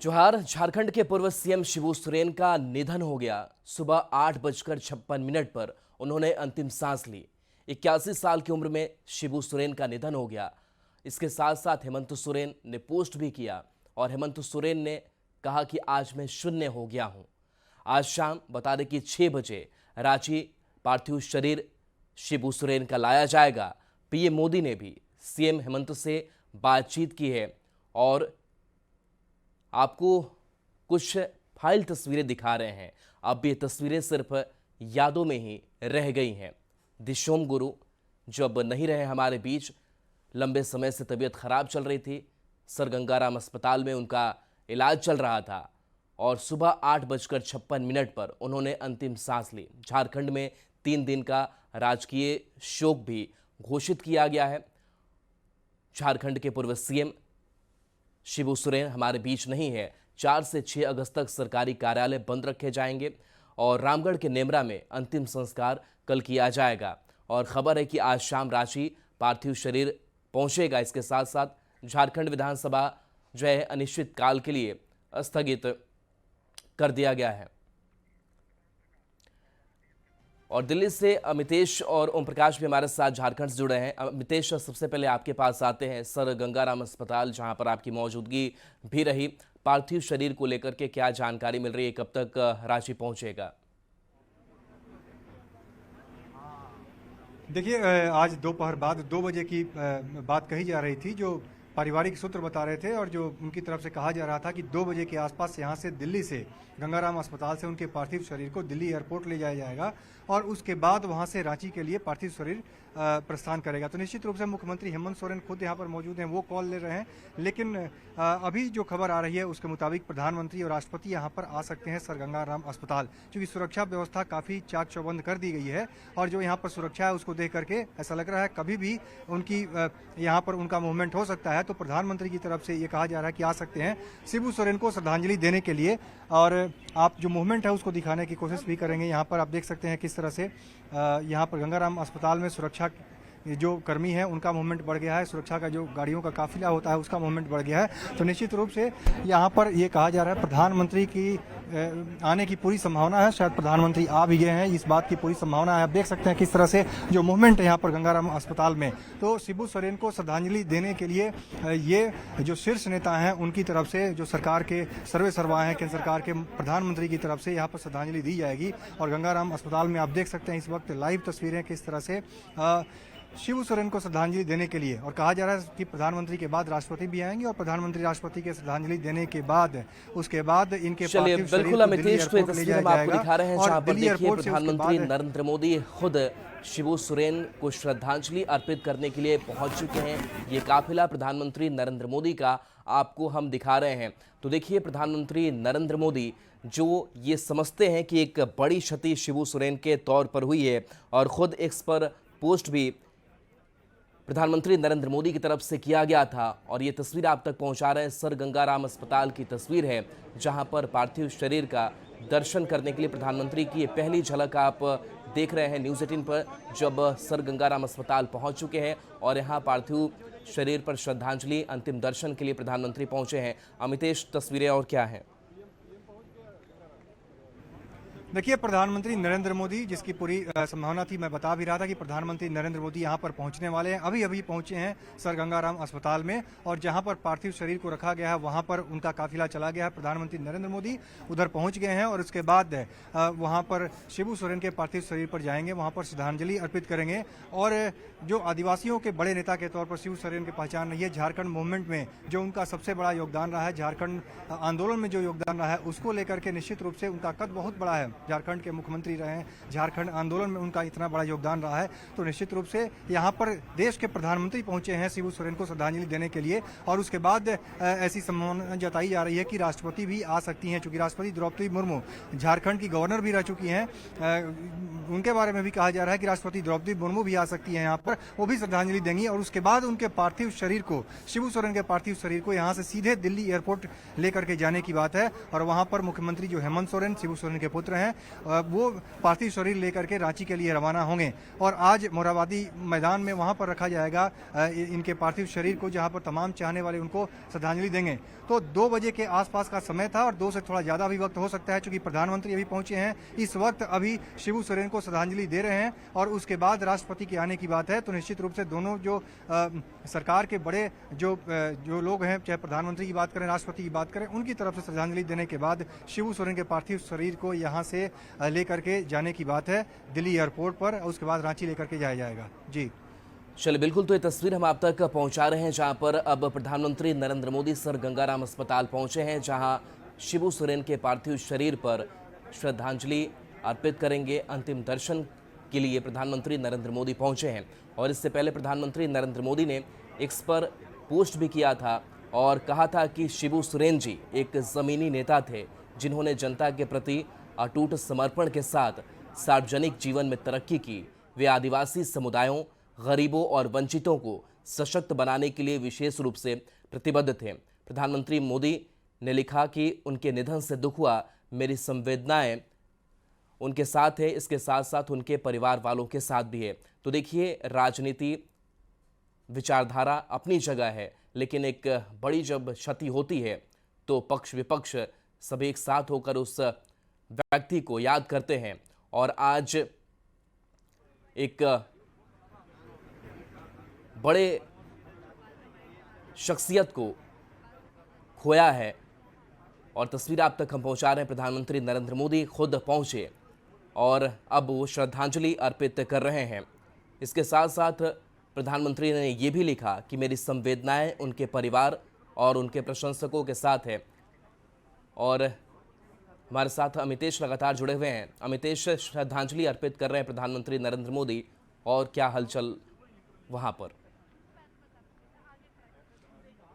जोहार। झारखंड के पूर्व सीएम शिबू सोरेन का निधन हो गया। सुबह 8:56 पर उन्होंने अंतिम सांस ली। 81 साल की उम्र में शिबू सोरेन का निधन हो गया। इसके साथ साथ हेमंत सोरेन ने पोस्ट भी किया और हेमंत सोरेन ने कहा कि आज मैं शून्य हो गया हूं। आज शाम बता दें कि 6 बजे रांची पार्थिव शरीर शिबू सोरेन का लाया जाएगा। पीएम मोदी ने भी सीएम हेमंत से बातचीत की है और आपको कुछ फाइल तस्वीरें दिखा रहे हैं। अब ये तस्वीरें सिर्फ यादों में ही रह गई हैं। दिशोम गुरु जो अब नहीं रहे हमारे बीच, लंबे समय से तबीयत खराब चल रही थी। सर गंगाराम अस्पताल में उनका इलाज चल रहा था और सुबह 8:56 पर उन्होंने अंतिम सांस ली। झारखंड में 3 दिन का राजकीय शोक भी घोषित किया गया है। झारखंड के पूर्व सीएम शिबू सोरेन हमारे बीच नहीं है। 4 से 6 अगस्त तक सरकारी कार्यालय बंद रखे जाएंगे और रामगढ़ के नेमरा में अंतिम संस्कार कल किया जाएगा। और खबर है कि आज शाम रांची पार्थिव शरीर पहुंचेगा। इसके साथ साथ झारखंड विधानसभा जो है अनिश्चित काल के लिए स्थगित कर दिया गया है। और दिल्ली से अमितेश और ओम प्रकाश भी हमारे साथ झारखंड से जुड़े हैं। अमितेश, सबसे पहले आपके पास आते हैं। सर गंगाराम अस्पताल जहां पर आपकी मौजूदगी भी रही, पार्थिव शरीर को लेकर के क्या जानकारी मिल रही है? कब तक रांची पहुंचेगा? देखिए, आज दोपहर बाद 2 बजे की बात कही जा रही थी, जो पारिवारिक सूत्र बता रहे थे और जो उनकी तरफ से कहा जा रहा था कि 2 बजे के आसपास यहाँ से दिल्ली से गंगाराम अस्पताल से उनके पार्थिव शरीर को दिल्ली एयरपोर्ट ले जाया जाएगा और उसके बाद वहाँ से रांची के लिए पार्थिव शरीर प्रस्थान करेगा। तो निश्चित रूप से मुख्यमंत्री हेमंत सोरेन खुद यहाँ पर मौजूद हैं, वो कॉल ले रहे हैं। लेकिन अभी जो खबर आ रही है उसके मुताबिक प्रधानमंत्री और राष्ट्रपति यहाँ पर आ सकते हैं सर गंगाराम अस्पताल, क्योंकि सुरक्षा व्यवस्था काफ़ी चाक चौबंद कर दी गई है और जो यहाँ पर सुरक्षा है उसको देख करके ऐसा लग रहा है कभी भी उनकी यहाँ पर उनका मूवमेंट हो सकता है। तो प्रधानमंत्री की तरफ से ये कहा जा रहा है कि आ सकते हैं शिबू सोरेन को श्रद्धांजलि देने के लिए। और आप जो मूवमेंट है उसको दिखाने की कोशिश भी करेंगे। यहाँ पर आप देख सकते हैं किस तरह से यहाँ पर गंगाराम अस्पताल में सुरक्षा जो कर्मी है उनका मूवमेंट बढ़ गया है, सुरक्षा का जो गाड़ियों का काफिला होता है उसका मूवमेंट बढ़ गया है। तो निश्चित रूप से यहाँ पर ये कहा जा रहा है प्रधानमंत्री की आने की पूरी संभावना है। शायद प्रधानमंत्री आ भी गए हैं, इस बात की पूरी संभावना है। आप देख सकते हैं किस तरह से जो मूवमेंट है यहाँ पर गंगाराम अस्पताल में। तो शिबू सोरेन को श्रद्धांजलि देने के लिए ये जो शीर्ष नेता हैं उनकी तरफ से, जो सरकार के सर्वे सर्वा हैं केंद्र सरकार के, प्रधानमंत्री की तरफ से यहाँ पर श्रद्धांजलि दी जाएगी। और गंगाराम अस्पताल में आप देख सकते हैं इस वक्त लाइव तस्वीरें किस तरह से शिबू सोरेन को श्रद्धांजलि देने के लिए। और कहा जा रहा है कि प्रधानमंत्री के बाद राष्ट्रपति भी आएंगे और प्रधानमंत्री राष्ट्रपति के श्रद्धांजलि देने के बाद उसके बाद इनके पार्थिव शरीर को दिल्ली एयरपोर्ट ले जाया जाएगा। दिखा रहे हैं जहां पर देखिए प्रधानमंत्री नरेंद्र मोदी खुद शिबू सोरेन को श्रद्धांजलि अर्पित करने के लिए पहुंच चुके हैं। ये काफिला प्रधानमंत्री नरेंद्र मोदी का आपको हम दिखा रहे हैं। तो देखिए, प्रधानमंत्री नरेंद्र मोदी जो ये समझते हैं कि एक बड़ी क्षति शिबू सोरेन के तौर पर हुई है और खुद एक्स पर पोस्ट भी प्रधानमंत्री नरेंद्र मोदी की तरफ से किया गया था। और ये तस्वीर आप तक पहुंचा रहे हैं, सर गंगाराम अस्पताल की तस्वीर है जहां पर पार्थिव शरीर का दर्शन करने के लिए प्रधानमंत्री की ये पहली झलक आप देख रहे हैं न्यूज़ 18 पर, जब सर गंगाराम अस्पताल पहुंच चुके हैं और यहां पार्थिव शरीर पर श्रद्धांजलि अंतिम दर्शन के लिए प्रधानमंत्री पहुंचे हैं। अमितेश, तस्वीरें और क्या हैं? देखिए, प्रधानमंत्री नरेंद्र मोदी, जिसकी पूरी संभावना थी, मैं बता भी रहा था कि प्रधानमंत्री नरेंद्र मोदी यहाँ पर पहुँचने वाले हैं। अभी अभी पहुँचे हैं सर गंगाराम अस्पताल में और जहाँ पर पार्थिव शरीर को रखा गया है वहाँ पर उनका काफिला चला गया है। प्रधानमंत्री नरेंद्र मोदी उधर पहुँच गए हैं और उसके बाद वहाँ पर शिबू सोरेन के पार्थिव शरीर पर जाएंगे, वहाँ पर श्रद्धांजलि अर्पित करेंगे। और जो आदिवासियों के बड़े नेता के तौर पर शिबू सोरेन की पहचान रही है, झारखंड मूवमेंट में जो उनका सबसे बड़ा योगदान रहा है, झारखंड आंदोलन में जो योगदान रहा है, उसको लेकर के निश्चित रूप से उनका कद बहुत बड़ा है। झारखंड के मुख्यमंत्री रहे हैं, झारखंड आंदोलन में उनका इतना बड़ा योगदान रहा है। तो निश्चित रूप से यहाँ पर देश के प्रधानमंत्री पहुंचे हैं शिबू सोरेन को श्रद्धांजलि देने के लिए। और उसके बाद ऐसी संभावना जताई जा रही है कि राष्ट्रपति भी आ सकती हैं, क्योंकि राष्ट्रपति द्रौपदी मुर्मू झारखंड की गवर्नर भी रह चुकी हैं। उनके बारे में भी कहा जा रहा है कि राष्ट्रपति द्रौपदी मुर्मू भी आ सकती हैं यहाँ पर, वो भी श्रद्धांजलि देंगी। और उसके बाद उनके पार्थिव शरीर को, शिबू सोरेन के पार्थिव शरीर को यहाँ से सीधे दिल्ली एयरपोर्ट लेकर के जाने की बात है। और वहाँ पर मुख्यमंत्री जो हेमंत सोरेन, शिबू सोरेन के पुत्र हैं, वो पार्थिव शरीर लेकर के रांची के लिए रवाना होंगे और आज मोरहाबादी मैदान में वहां पर रखा जाएगा इनके पार्थिव शरीर को, जहां पर तमाम चाहने वाले उनको श्रद्धांजलि देंगे। तो 2 बजे के आसपास का समय था और 2 से थोड़ा ज़्यादा भी वक्त हो सकता है, क्योंकि प्रधानमंत्री अभी पहुंचे हैं। इस वक्त अभी शिबू सोरेन को श्रद्धांजलि दे रहे हैं और उसके बाद राष्ट्रपति के आने की बात है। तो निश्चित रूप से दोनों जो सरकार के बड़े जो लोग हैं, चाहे प्रधानमंत्री की बात करें, राष्ट्रपति की बात करें, उनकी तरफ से श्रद्धांजलि देने के बाद शिबू सोरेन के पार्थिव शरीर को यहाँ से लेकर के जाने की बात है दिल्ली एयरपोर्ट पर, उसके बाद रांची लेकर के जाया जाएगा। जी चलिए बिल्कुल, तो ये तस्वीर हम आप तक पहुंचा रहे हैं, जहां पर अब प्रधानमंत्री नरेंद्र मोदी सर गंगाराम अस्पताल पहुंचे हैं, जहां शिबू सोरेन के पार्थिव शरीर पर श्रद्धांजलि अर्पित करेंगे। अंतिम दर्शन के लिए प्रधानमंत्री नरेंद्र मोदी पहुंचे हैं और इससे पहले प्रधानमंत्री नरेंद्र मोदी ने एक्स पर पोस्ट भी किया था और कहा था कि शिबू सोरेन जी एक ज़मीनी नेता थे, जिन्होंने जनता के प्रति अटूट समर्पण के साथ सार्वजनिक जीवन में तरक्की की। वे आदिवासी समुदायों, गरीबों और वंचितों को सशक्त बनाने के लिए विशेष रूप से प्रतिबद्ध थे। प्रधानमंत्री मोदी ने लिखा कि उनके निधन से दुख हुआ, मेरी संवेदनाएं उनके साथ है, इसके साथ साथ उनके परिवार वालों के साथ भी है। तो देखिए, राजनीति विचारधारा अपनी जगह है, लेकिन एक बड़ी जब क्षति होती है तो पक्ष विपक्ष सभी एक साथ होकर उस व्यक्ति को याद करते हैं। और आज एक बड़े शख्सियत को खोया है और तस्वीर आप तक हम पहुंचा रहे हैं। प्रधानमंत्री नरेंद्र मोदी खुद पहुंचे और अब वो श्रद्धांजलि अर्पित कर रहे हैं। इसके साथ साथ प्रधानमंत्री ने ये भी लिखा कि मेरी संवेदनाएं उनके परिवार और उनके प्रशंसकों के साथ है। और हमारे साथ अमितेश लगातार जुड़े हुए हैं। अमितेश, श्रद्धांजलि अर्पित कर रहे हैं प्रधानमंत्री नरेंद्र मोदी, और क्या हलचल वहां पर?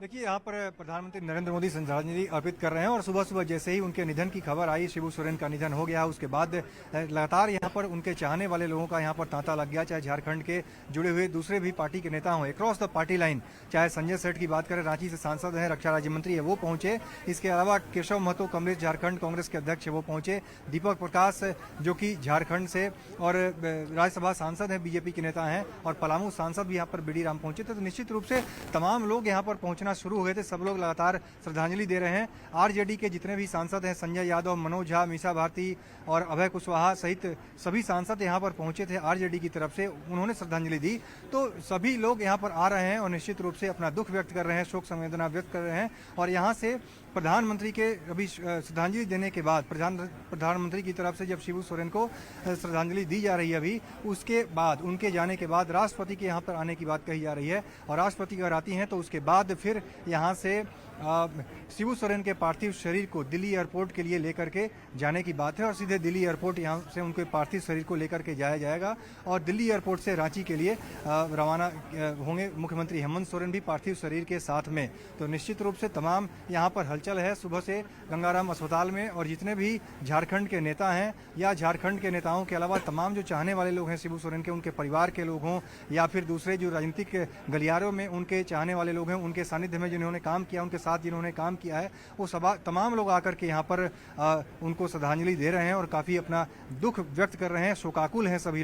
देखिए, यहाँ पर प्रधानमंत्री नरेंद्र मोदी श्रद्धांजलि अर्पित कर रहे हैं और सुबह सुबह जैसे ही उनके निधन की खबर आई, शिबू सोरेन का निधन हो गया, उसके बाद लगातार यहाँ पर उनके चाहने वाले लोगों का यहाँ पर तांता लग गया। चाहे झारखंड के जुड़े हुए दूसरे भी पार्टी के नेता हों, अक्रॉस द पार्टी लाइन, चाहे संजय सेठ की बात करें, रांची से सांसद हैं, रक्षा राज्य मंत्री है, वो पहुंचे। इसके अलावा केशव महतो, कमलेश झारखंड कांग्रेस के अध्यक्ष है, वो पहुंचे। दीपक प्रकाश जो कि झारखंड से और राज्यसभा सांसद हैं, बीजेपी के नेता हैं, और पलामू सांसद भी यहाँ पर बीडी राम पहुंचे थे। तो निश्चित रूप से तमाम लोग यहाँ पर पहुंचना शुरू हो गए थे। सब लोग लगातार श्रद्धांजलि दे रहे हैं। आरजेडी के जितने भी सांसद हैं, संजय यादव, मनोज झा, मीसा भारती और अभय कुशवाहा सहित सभी सांसद यहां पर पहुंचे थे आरजेडी की तरफ से, उन्होंने श्रद्धांजलि दी। तो सभी लोग यहां पर आ रहे हैं और निश्चित रूप से अपना दुख व्यक्त कर रहे हैं, शोक संवेदना व्यक्त कर रहे हैं। और यहां से प्रधानमंत्री के अभी श्रद्धांजलि देने के बाद प्रधानमंत्री की तरफ से जब शिबू सोरेन को श्रद्धांजलि दी जा रही है, अभी उसके बाद उनके जाने के बाद राष्ट्रपति के यहाँ पर आने की बात कही जा रही है। और राष्ट्रपति अगर आती हैं तो उसके बाद फिर यहाँ से शिबू सोरेन के पार्थिव शरीर को दिल्ली एयरपोर्ट के लिए लेकर के जाने की बात है और सीधे दिल्ली एयरपोर्ट यहाँ से उनके पार्थिव शरीर को लेकर के जाया जाएगा और दिल्ली एयरपोर्ट से रांची के लिए रवाना होंगे मुख्यमंत्री हेमंत सोरेन भी पार्थिव शरीर के साथ में। तो निश्चित रूप से तमाम यहाँ पर हलचल है सुबह से गंगाराम अस्पताल में। और जितने भी झारखंड के नेता हैं या झारखंड के नेताओं के अलावा तमाम जो चाहने वाले लोग हैं शिबू सोरेन के, उनके परिवार के लोग हों या फिर दूसरे जो राजनीतिक गलियारों में उनके चाहने वाले लोग हैं, उनके सानिध्य में जिन्होंने काम किया, उनके साथ जिन्होंने काम किया है, वो तमाम लोग आकर के यहाँ पर उनको श्रद्धांजलि दे रहे हैं और काफ़ी अपना दुख व्यक्त कर रहे हैं। शोकाकुल हैं सभी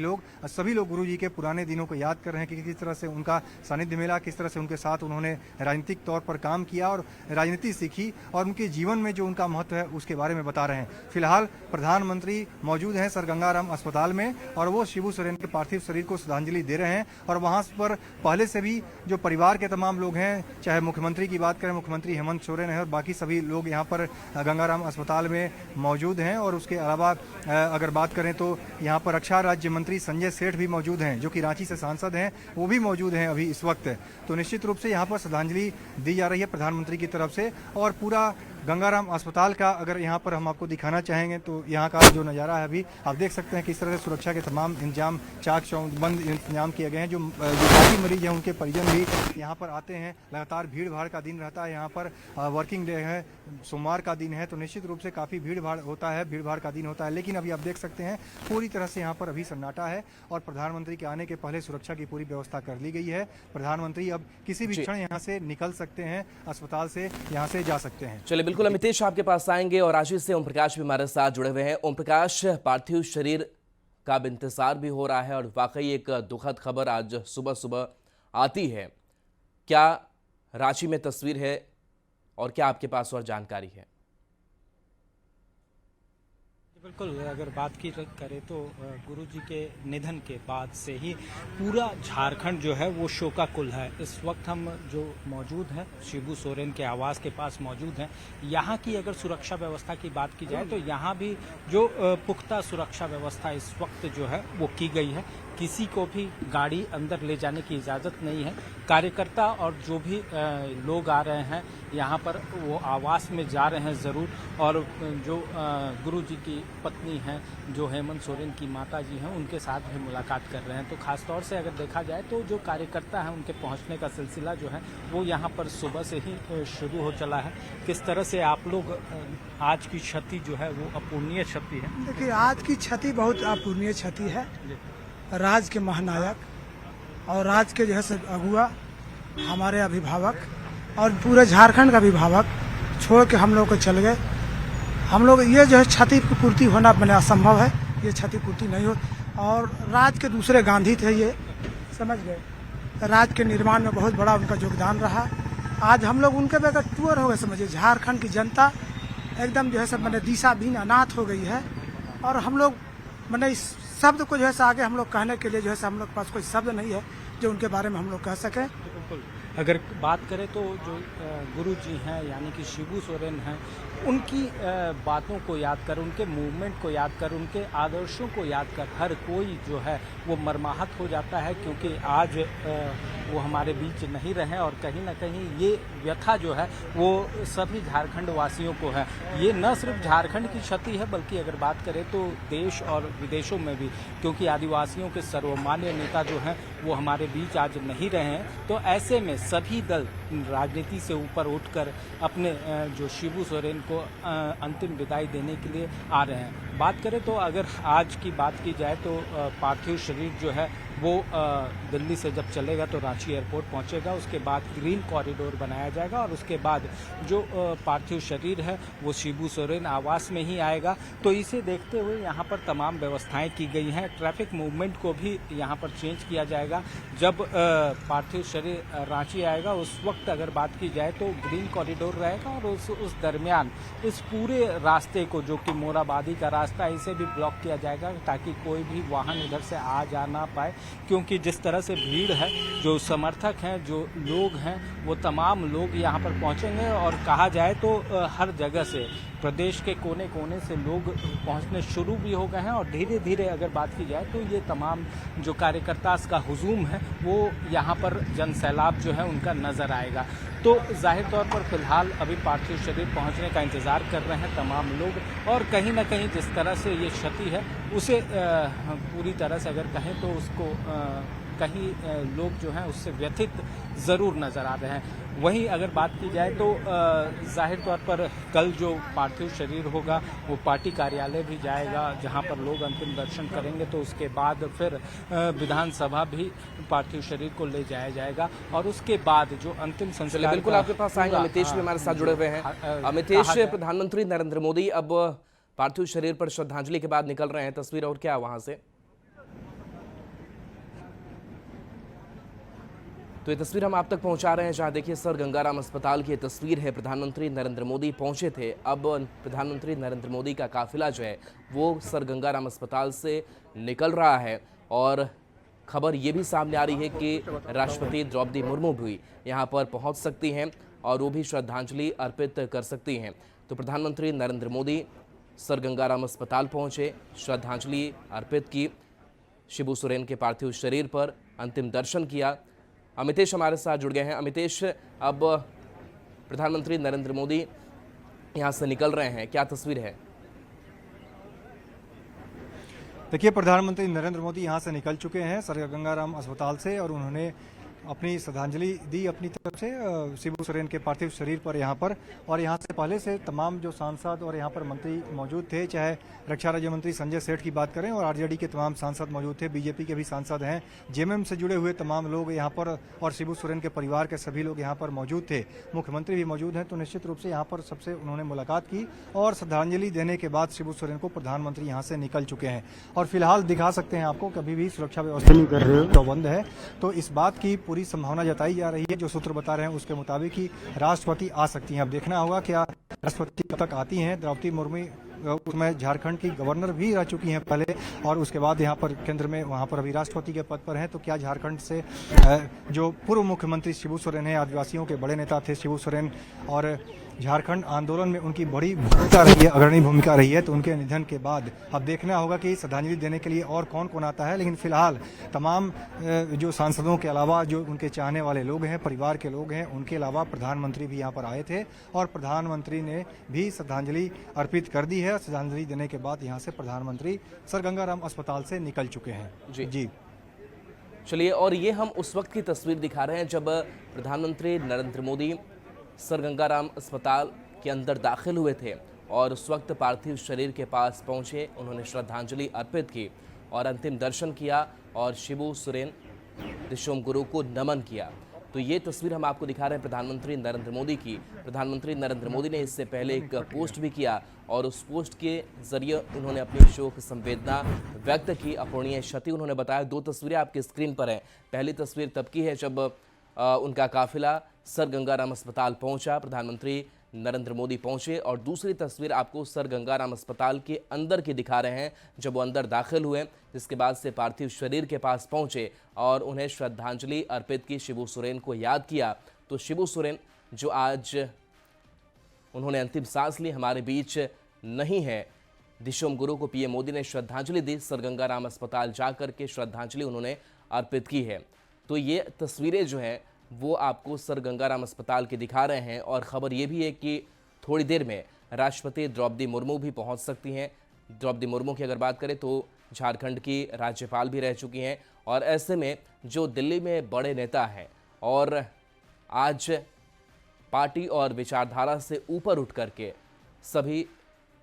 लोग गुरुजी के पुराने दिनों को याद कर रहे हैं कि किस तरह से उनका सानिध्य मिला, किस तरह से उनके साथ उन्होंने राजनीतिक तौर पर काम किया और राजनीति सीखी और उनके जीवन में जो उनका महत्व है उसके बारे में बता रहे हैं। फिलहाल प्रधानमंत्री मौजूद हैं सर गंगाराम अस्पताल में और वो शिबू सोरेन के पार्थिव शरीर को श्रद्धांजलि दे रहे हैं। और वहाँ पर पहले से भी जो परिवार के तमाम लोग हैं, चाहे मुख्यमंत्री की बात करें, मुख्यमंत्री हेमंत सोरेन है और बाकी सभी लोग यहाँ पर गंगाराम अस्पताल में मौजूद हैं। और उसके अलावा अगर बात करें तो यहाँ पर रक्षा राज्य मंत्री संजय सेठ भी मौजूद हैं जो कि रांची से सांसद हैं, वो भी मौजूद हैं अभी इस वक्त। तो निश्चित रूप से यहाँ पर श्रद्धांजलि दी जा रही है प्रधानमंत्री की तरफ से। और पूरा गंगाराम अस्पताल का अगर यहाँ पर हम आपको दिखाना चाहेंगे तो यहाँ का जो नज़ारा है अभी आप देख सकते हैं किस तरह से सुरक्षा के तमाम इंतजाम चाक चौबंद इंतजाम किए गए हैं। जो बाकी मरीज हैं उनके परिजन भी यहाँ पर आते हैं। लगातार भीड़ भाड़ का दिन रहता है यहाँ पर, वर्किंग डे है, सोमवार का दिन है, तो निश्चित रूप से काफ़ी भीड़ भाड़ होता है, भीड़ भाड़ का दिन होता है। लेकिन अभी आप देख सकते हैं पूरी तरह से यहाँ पर अभी सन्नाटा है और प्रधानमंत्री के आने के पहले सुरक्षा की पूरी व्यवस्था कर ली गई है। प्रधानमंत्री अब किसी भी क्षण यहाँ से निकल सकते हैं, अस्पताल से यहाँ से जा सकते हैं। चलिए। बिल्कुल अमितेश आपके पास आएंगे और रांची से ओम प्रकाश भी हमारे साथ जुड़े हुए हैं। ओम प्रकाश, पार्थिव शरीर का अब इंतजार भी हो रहा है और वाकई एक दुखद खबर आज सुबह सुबह आती है। क्या रांची में तस्वीर है और क्या आपके पास और जानकारी है? बिल्कुल, अगर बात की करें तो गुरुजी के निधन के बाद से ही पूरा झारखंड जो है वो शोकाकुल है। इस वक्त हम जो मौजूद हैं शिबू सोरेन के आवास के पास मौजूद हैं। यहाँ की अगर सुरक्षा व्यवस्था की बात की जाए तो यहाँ भी जो पुख्ता सुरक्षा व्यवस्था इस वक्त जो है वो की गई है। किसी को भी गाड़ी अंदर ले जाने की इजाज़त नहीं है। कार्यकर्ता और जो भी लोग आ रहे हैं यहाँ पर वो आवास में जा रहे हैं ज़रूर। और जो गुरुजी की पत्नी हैं, जो हेमंत सोरेन की माता जी हैं, उनके साथ भी मुलाकात कर रहे हैं। तो खास तौर से अगर देखा जाए तो जो कार्यकर्ता हैं उनके पहुंचने का सिलसिला जो है वो यहाँ पर सुबह से ही शुरू हो चला है। किस तरह से आप लोग आज की क्षति जो है वो अपूर्णीय क्षति है? देखिए, आज की क्षति बहुत अपूर्णीय क्षति है। राज्य के महानायक और राज्य के जैसे अगुआ, हमारे अभिभावक और पूरे झारखंड का अभिभावक छोड़ के हम लोग को चल गए। हम लोग ये जो है क्षति की पूर्ति होना मैंने असंभव है, ये क्षति पूर्ति नहीं हो। और राज्य के दूसरे गांधी थे, ये समझ गए। राज्य के निर्माण में बहुत बड़ा उनका योगदान रहा। आज हम लोग उनके बगैर टूर हो गए। समझिए, झारखंड की जनता एकदम जो है सब मैंने दिशाहीन अनाथ हो गई है। और हम लोग मैंने इस शब्द को जो है आगे हम लोग कहने के लिए जो है हम लोग के पास कोई शब्द नहीं है जो उनके बारे में हम लोग कह सकें। बिल्कुल, अगर बात करें तो जो गुरुजी हैं यानी कि शिबू सोरेन हैं, उनकी बातों को याद कर, उनके मूवमेंट को याद कर, उनके आदर्शों को याद कर हर कोई जो है वो मर्माहत हो जाता है। क्योंकि आज वो हमारे बीच नहीं रहे और कहीं ना कहीं ये व्यथा जो है वो सभी झारखंड वासियों को है। ये न सिर्फ झारखंड की क्षति है बल्कि अगर बात करें तो देश और विदेशों में भी, क्योंकि आदिवासियों के सर्वमान्य नेता जो हैं वो हमारे बीच आज नहीं रहे हैं। तो ऐसे में सभी दल राजनीति से ऊपर उठकर अपने जो शिबू सोरेन को अंतिम विदाई देने के लिए आ रहे हैं। बात करें तो अगर आज की बात की जाए तो पार्थिव शरीर जो है वो दिल्ली से जब चलेगा तो रांची एयरपोर्ट पहुंचेगा। उसके बाद ग्रीन कॉरिडोर बनाया जाएगा और उसके बाद जो पार्थिव शरीर है वो शिबू सोरेन आवास में ही आएगा। तो इसे देखते हुए यहाँ पर तमाम व्यवस्थाएं की गई हैं। ट्रैफिक मूवमेंट को भी यहाँ पर चेंज किया जाएगा। जब पार्थिव शरीर रांची आएगा उस वक्त अगर बात की जाए तो ग्रीन कॉरिडोर रहेगा और उस दरमियान इस पूरे रास्ते को, जो कि मोराबादी का रास्ता है, इसे भी ब्लॉक किया जाएगा ताकि कोई भी वाहन इधर से आ जा ना पाए। क्योंकि जिस तरह से भीड़ है, जो समर्थक हैं, जो लोग हैं, वो तमाम लोग यहाँ पर पहुँचेंगे। और कहा जाए तो हर जगह से, प्रदेश के कोने कोने से लोग पहुंचने शुरू भी हो गए हैं। और धीरे धीरे अगर बात की जाए तो ये तमाम जो कार्यकर्ता का हुजूम है वो यहाँ पर जनसैलाब जो है उनका नज़र आएगा। तो जाहिर तौर पर फिलहाल अभी पार्थिव शरीर पहुंचने का इंतज़ार कर रहे हैं तमाम लोग। और कहीं ना कहीं जिस तरह से ये क्षति है उसे पूरी तरह से अगर कहें तो उसको कहीं लोग जो हैं उससे व्यथित ज़रूर नज़र आ रहे हैं। वहीं अगर बात की जाए तो जाहिर तौर पर कल जो पार्थिव शरीर होगा वो पार्टी कार्यालय भी जाएगा, जहां पर लोग अंतिम दर्शन करेंगे। तो उसके बाद फिर विधानसभा भी पार्थिव शरीर को ले जाया जाएगा और उसके बाद जो अंतिम संस्कार। बिल्कुल आपके पास आएंगे, अमितेश भी हमारे साथ जुड़े हुए हैं। अमितेश, प्रधानमंत्री नरेंद्र मोदी अब पार्थिव शरीर पर श्रद्धांजलि के बाद निकल रहे हैं, तस्वीर और क्या वहां से? तो ये तस्वीर हम आप तक पहुंचा रहे हैं, जहां देखिए सर गंगाराम अस्पताल की तस्वीर है। प्रधानमंत्री नरेंद्र मोदी पहुंचे थे। अब प्रधानमंत्री नरेंद्र मोदी का काफिला जो है वो सर गंगाराम अस्पताल से निकल रहा है। और खबर ये भी सामने आ रही है कि राष्ट्रपति द्रौपदी मुर्मू भी यहां पर पहुंच सकती हैं और वो भी श्रद्धांजलि अर्पित कर सकती हैं। तो प्रधानमंत्री नरेंद्र मोदी सर गंगाराम अस्पताल पहुंचे, श्रद्धांजलि अर्पित की, शिबू सोरेन के पार्थिव शरीर पर अंतिम दर्शन किया। अमितेश हमारे साथ जुड़ गए हैं। अमितेश, अब प्रधानमंत्री नरेंद्र मोदी यहां से निकल रहे हैं, क्या तस्वीर है? देखिए, प्रधानमंत्री नरेंद्र मोदी यहाँ से निकल चुके हैं सर गंगाराम अस्पताल से और उन्होंने अपनी श्रद्धांजलि दी अपनी तरफ से शिबू सोरेन के पार्थिव शरीर पर यहाँ पर। और यहाँ से पहले से तमाम जो सांसद और यहाँ पर मंत्री मौजूद थे, चाहे रक्षा राज्य मंत्री संजय सेठ की बात करें और आरजेडी के तमाम सांसद मौजूद थे, बीजेपी के भी सांसद हैं, जेएमएम से जुड़े हुए तमाम लोग यहाँ पर और शिबू सोरेन के परिवार के सभी लोग यहाँ पर मौजूद थे, मुख्यमंत्री भी मौजूद हैं। तो निश्चित रूप से यहाँ पर सबसे उन्होंने मुलाकात की और श्रद्धांजलि देने के बाद शिबू सोरेन को प्रधानमंत्री यहाँ से निकल चुके हैं। और फिलहाल दिखा सकते हैं आपको, कभी भी सुरक्षा व्यवस्था नहीं कर रहे हो तो बंद है। तो इस बात की पूरी संभावना जताई जा रही है, जो सूत्र बता रहे हैं उसके मुताबिक ही राष्ट्रपति आ सकती हैं। अब देखना होगा क्या राष्ट्रपति कब तक आती हैं। द्रौपदी मुर्मू उसमें झारखंड की गवर्नर भी रह चुकी हैं पहले, और उसके बाद यहाँ पर केंद्र में वहाँ पर अभी राष्ट्रपति के पद पर हैं। तो क्या झारखंड से जो पूर्व मुख्यमंत्री शिबू सोरेन हैं, आदिवासियों के बड़े नेता थे शिबू सोरेन, और झारखंड आंदोलन में उनकी बड़ी भूमिका रही है, अग्रणी भूमिका रही है, तो उनके निधन के बाद अब देखना होगा कि श्रद्धांजलि देने के लिए और कौन कौन आता है। लेकिन फिलहाल तमाम जो सांसदों के अलावा जो उनके चाहने वाले लोग हैं, परिवार के लोग हैं, उनके अलावा प्रधानमंत्री भी यहाँ पर आए थे और प्रधानमंत्री ने भी श्रद्धांजलि अर्पित कर दी है। श्रद्धांजलि देने के बाद यहाँ से प्रधानमंत्री सर गंगाराम अस्पताल से निकल चुके हैं। जी चलिए, और ये हम उस वक्त की तस्वीर दिखा रहे हैं जब प्रधानमंत्री नरेंद्र मोदी सर गंगाराम अस्पताल के अंदर दाखिल हुए थे और उस वक्त पार्थिव शरीर के पास पहुंचे, उन्होंने श्रद्धांजलि अर्पित की और अंतिम दर्शन किया और शिबू सोरेन दिशोम गुरु को नमन किया। तो ये तस्वीर हम आपको दिखा रहे हैं प्रधानमंत्री नरेंद्र मोदी की। प्रधानमंत्री नरेंद्र मोदी ने इससे पहले एक पोस्ट भी किया और उस पोस्ट के जरिए उन्होंने अपनी शोक संवेदना व्यक्त की, अपूरणीय क्षति उन्होंने बताया। दो तस्वीरें आपकी स्क्रीन पर हैं। पहली तस्वीर तब की है जब उनका काफिला सर गंगाराम अस्पताल पहुंचा, प्रधानमंत्री नरेंद्र मोदी पहुंचे, और दूसरी तस्वीर आपको सर गंगाराम अस्पताल के अंदर की दिखा रहे हैं जब वो अंदर दाखिल हुए, जिसके बाद से पार्थिव शरीर के पास पहुंचे और उन्हें श्रद्धांजलि अर्पित की, शिबू सोरेन को याद किया। तो शिबू सोरेन जो आज उन्होंने अंतिम सांस ली, हमारे बीच नहीं है। दिशोम गुरु को पीएम मोदी ने श्रद्धांजलि दी, सर गंगाराम अस्पताल जाकर के श्रद्धांजलि उन्होंने अर्पित की है। तो ये तस्वीरें जो हैं वो आपको सर गंगाराम अस्पताल के दिखा रहे हैं। और ख़बर ये भी है कि थोड़ी देर में राष्ट्रपति द्रौपदी मुर्मू भी पहुंच सकती हैं। द्रौपदी मुर्मू की अगर बात करें तो झारखंड की राज्यपाल भी रह चुकी हैं, और ऐसे में जो दिल्ली में बड़े नेता हैं और आज पार्टी और विचारधारा से ऊपर उठ करके सभी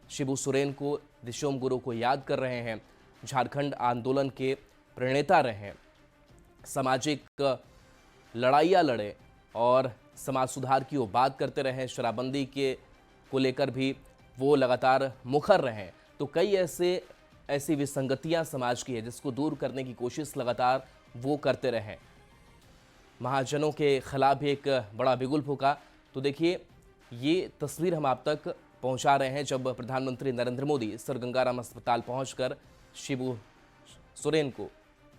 शिबू सोरेन को, दिशोम गुरु को याद कर रहे हैं, झारखंड आंदोलन के प्रणेता रहे, सामाजिक लड़ाइयाँ लड़े और समाज सुधार की वो बात करते रहे, शराबबंदी के को लेकर भी वो लगातार मुखर रहे। तो कई ऐसी विसंगतियाँ समाज की है जिसको दूर करने की कोशिश लगातार वो करते रहे। महाजनों के खिलाफ भी एक बड़ा बिगुल फूका। तो देखिए, ये तस्वीर हम आप तक पहुंचा रहे हैं जब प्रधानमंत्री नरेंद्र मोदी सर गंगाराम अस्पताल पहुंचकर शिबू सोरेन को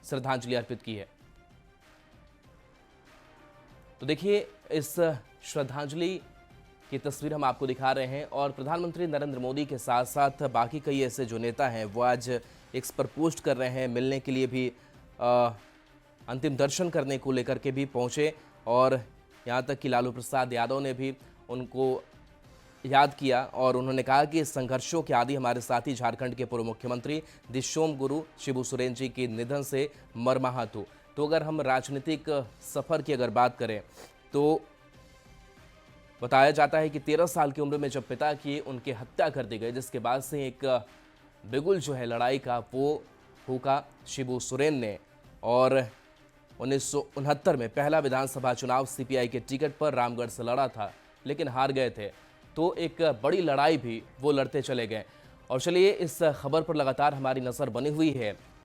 श्रद्धांजलि अर्पित की है। तो देखिए, इस श्रद्धांजलि की तस्वीर हम आपको दिखा रहे हैं और प्रधानमंत्री नरेंद्र मोदी के साथ साथ बाकी कई ऐसे जो नेता हैं वो आज एक्स पर पोस्ट कर रहे हैं, मिलने के लिए भी अंतिम दर्शन करने को लेकर के भी पहुंचे, और यहाँ तक कि लालू प्रसाद यादव ने भी उनको याद किया और उन्होंने कहा कि संघर्षों के आदि हमारे साथी झारखंड के पूर्व मुख्यमंत्री दिशोम गुरु शिबू सोरेन जी के निधन से मर्माहत हो। तो अगर हम राजनीतिक सफ़र की अगर बात करें तो बताया जाता है कि 13 साल की उम्र में जब पिता की उनकी हत्या कर दी गई, जिसके बाद से एक बिगुल जो है लड़ाई का वो फूका शिबू सोरेन ने, और 1969 में पहला विधानसभा चुनाव सीपीआई के टिकट पर रामगढ़ से लड़ा था, लेकिन हार गए थे। तो एक बड़ी लड़ाई भी वो लड़ते चले गए। और चलिए, इस खबर पर लगातार हमारी नज़र बनी हुई है